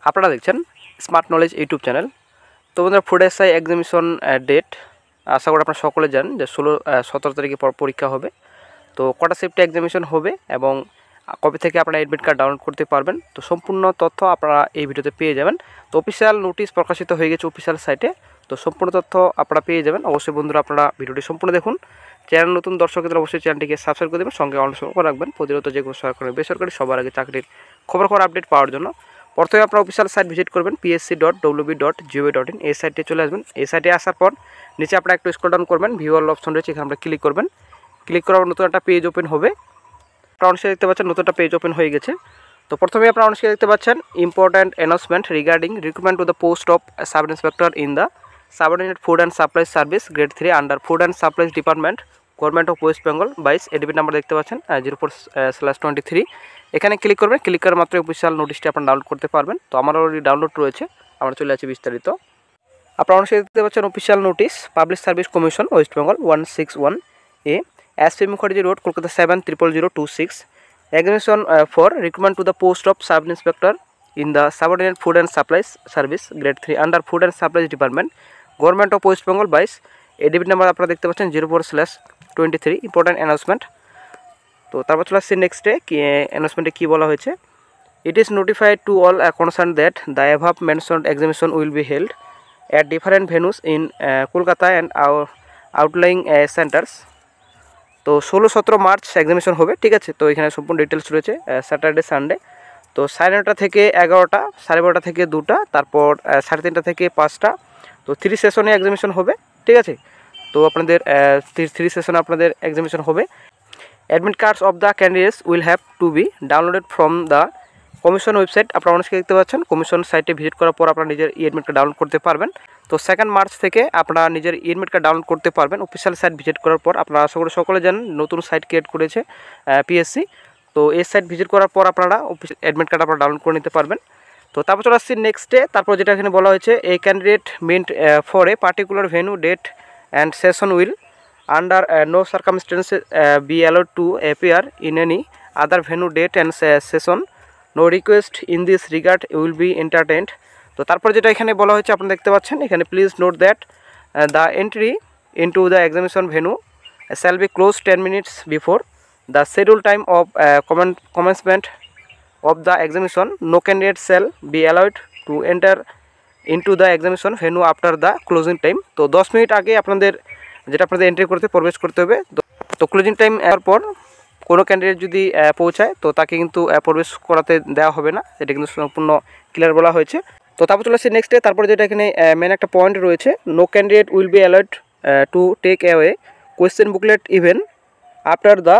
আপনারা দেখছেন smart knowledge YouTube channel. তো বন্ধুরা, ফুড এসআই এক্সামিনেশন ডেট আশা করি আপনারা সকলে জানেন যে 17 তারিখে পরীক্ষা হবে। তো কটা শিফটে এক্সামিনেশন হবে এবং কবে থেকে আপনারা অ্যাডমিট কার্ড ডাউনলোড করতে পারবেন, তো সম্পূর্ণ তথ্য আপনারা এই ভিডিওতে পেয়ে যাবেন। তো অফিসিয়াল নোটিশ প্রকাশিত হয়ে গেছে অফিসিয়াল সাইটে, তো সম্পূর্ণ তথ্য আপনারা পেয়ে যাবেন। অবশ্যই বন্ধুরা আপনারা ভিডিওটি সম্পূর্ণ দেখুন। চ্যানেল নতুন দর্শকদের অবশ্যই চ্যানেলটিকে সাবস্ক্রাইব করে দেবেন, সঙ্গে অল করে রাখবেন প্রতিনিয়ত যে কোনো সরকারি বেসরকারি সবার আগে চাকরির খবর আপডেট পাওয়ার জন্য। প্রথমে আপনারা অফিসিয়াল সাইট ভিজিট করবেন psc.wb.gov.in। এই সাইটে চলে আসবেন। এই সাইটে আসার পর নিচে আপনারা একটু স্ক্রল ডাউন করবেন, ভিউ অল অপশন রয়েছে, এখানে আপনারা ক্লিক করবেন। ক্লিক করার নতুন একটা পেজ ওপেন হবে। আপনারা অনেক দেখতে পাচ্ছেন নতুন একটা পেজ ওপেন হয়ে গেছে। তো প্রথমে আপনারা অনেক দেখতে পাচ্ছেন important announcement regarding recruitment to the post of sub inspector in the subordinate food and supplies service grade 3 under food and supplies department government of West Bengal 22। Admit number দেখতে পাচ্ছেন 04/23। এখানে ক্লিক করবেন। ক্লিক করার মাত্র অফিসিয়াল নোটিশটি আপনারা download করতে পারবেন। তো আমার অলরেডি ডাউনলোড রয়েছে, আমরা চলে আসছি বিস্তারিত। আপনারা অনেক দেখতে পাচ্ছেন official notice public service commission West Bengal 161A SP Mukherjee road Kolkata 700026। Examination for recruitment to the post of sub inspector in the subordinate food and supplies service grade 3 under food and supplies department government of West Bengal 22। এডিবিট number আপনারা দেখতে পাচ্ছেন 04/23। Important announcement. তো তারপর চলে আসছে নেক্সটে কি অ্যানাউন্সমেন্টে কী বলা হয়েছে। It is notified to all concern that the above mentioned examination will be held at different venues in Kolkata and outlying centres. তো 16-17 মার্চ এক্সামিনেশন হবে, ঠিক আছে। তো এখানে সম্পূর্ণ ডিটেলস রয়েছে। স্যাটারডে সানডে তো 9:30 থেকে 11টা, 12:30 থেকে 2টা, তারপর 3:30 থেকে 5টা। তো 3 সেশনে এক্সামিনেশন হবে, ঠিক আছে। তো আপনাদের 3 সেশনে আপনাদের এক্সামিনেশন হবে। Admit cards of the candidates will have to B downloaded from the commission website. আপনারা অনেকে দেখতে পাচ্ছেন কমিশন সাইটে ভিজিট করার পর আপনারা নিজের অ্যাডমিট কার্ড ডাউনলোড করতে পারবেন। তো 2 মার্চ থেকে আপনারা নিজের অ্যাডমিট কার্ড ডাউনলোড করতে পারবেন অফিসিয়াল সাইট ভিজিট করার পর। আপনারা আশা করি সকলে জানেন নতুন সাইট ক্রিয়েট করেছে পিএসসি। তো এই সাইট ভিজিট করার পর আপনারা অ্যাডমিট কার্ড আপনারা ডাউনলোড করে নিতে পারবেন। তো তারপর চলে আসছি নেক্সটে। তারপর যেটা এখানে বলা হয়েছে a candidate meant for a particular venue date and session will under no circumstances be allowed to appear in any other venue date and session. No request in this regard will be entertained. তো তারপর যেটা এখানে বলা হয়েছে আপনারা দেখতে পাচ্ছেন এখানে please note that the entry into the examination venue shall be closed 10 minutes before the scheduled time of commencement of the examination. No candidate shall be allowed to enter into the examination venue after the closing time. তো 10 minute আগে আপনাদের যেটা আপনাদের entry করতে প্রবেশ করতে হবে। তো ক্লোজিং টাইম এর পর কোনো ক্যান্ডিডেট যদি পৌঁছায় তো তাকে কিন্তু প্রবেশ করাতে দেওয়া হবে না, এটা কিন্তু সম্পূর্ণ ক্লিয়ার বলা হয়েছে। তো তারপর চলে আসছে নেক্সটে। তারপর যেটা এখানে মেন একটা পয়েন্ট রয়েছে, no candidate will be allowed to take away question booklet even after the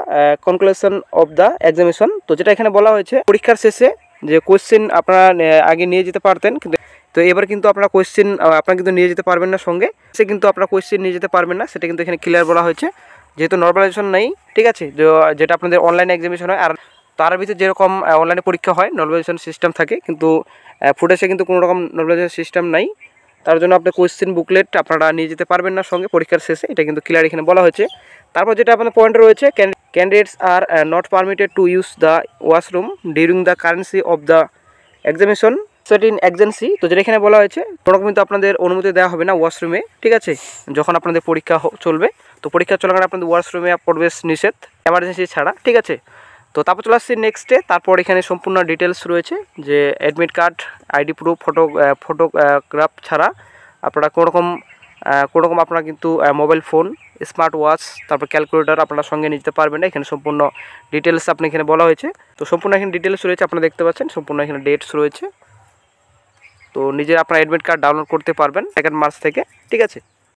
conclusion of the examination. তো যেটা এখানে বলা হয়েছে পরীক্ষার শেষে যে কোয়েশ্চেন আপনারা আগে নিয়ে যেতে পারতেন, কিন্তু তো এবার কিন্তু আপনারা কোয়েশ্চেন আপনারা কিন্তু নিয়ে যেতে পারবেন না, সঙ্গে সে কিন্তু আপনারা কোয়েশ্চেন নিয়ে যেতে পারবেন না, সেটা কিন্তু এখানে ক্লিয়ার বলা হয়েছে। যেহেতু নর্মালাইজেশন নেই, ঠিক আছে, যেটা আপনাদের অনলাইনে এক্সামিনেশন হয় আর তার ভিতরে যেরকম অনলাইনে পরীক্ষা হয় নর্মালাইজেশন সিস্টেম থাকে, কিন্তু ফুটেজে কিন্তু কোনো রকম নর্মালাইজেশন সিস্টেম নাই। তার জন্য আপনি কোয়েশ্চেন বুকলেট আপনারা নিয়ে যেতে পারবেন না সঙ্গে পরীক্ষার শেষে, এটা কিন্তু ক্লিয়ার এখানে বলা হয়েছে। তারপর যেটা আপনাদের পয়েন্ট রয়েছে, candidates are not permitted to use the washroom during the currency of the examination set in এক্সেন্সি। তো যেটা এখানে বলা হয়েছে কোনো কিন্তু আপনাদের অনুমতি দেওয়া হবে না ওয়াশরুমে, ঠিক আছে, যখন আপনাদের পরীক্ষা চলবে। তো পরীক্ষা চলাকালীন আপনাদের ওয়াশরুমে প্রবেশ নিষেধ, এমার্জেন্সি ছাড়া, ঠিক আছে। তো তারপর চলে আসছি নেক্সটে। তারপর এখানে সম্পূর্ণ ডিটেলস রয়েছে যে admit card, ID proof, photograph ছাড়া আপনারা কোনোরকম আপনারা কিন্তু মোবাইল ফোন, স্মার্ট ওয়াচ, তারপর ক্যালকুলেটর আপনার সঙ্গে নিতে পারবেন না। এখানে সম্পূর্ণ ডিটেলস আপনি এখানে বলা হয়েছে। তো সম্পূর্ণ এখানে ডিটেলস রয়েছে, আপনারা দেখতে পাচ্ছেন সম্পূর্ণ এখানে ডেটস রয়েছে। তো নিজের আপনার অ্যাডমিট কার্ড ডাউনলোড করতে পারবেন 2 মার্চ থেকে, ঠিক আছে।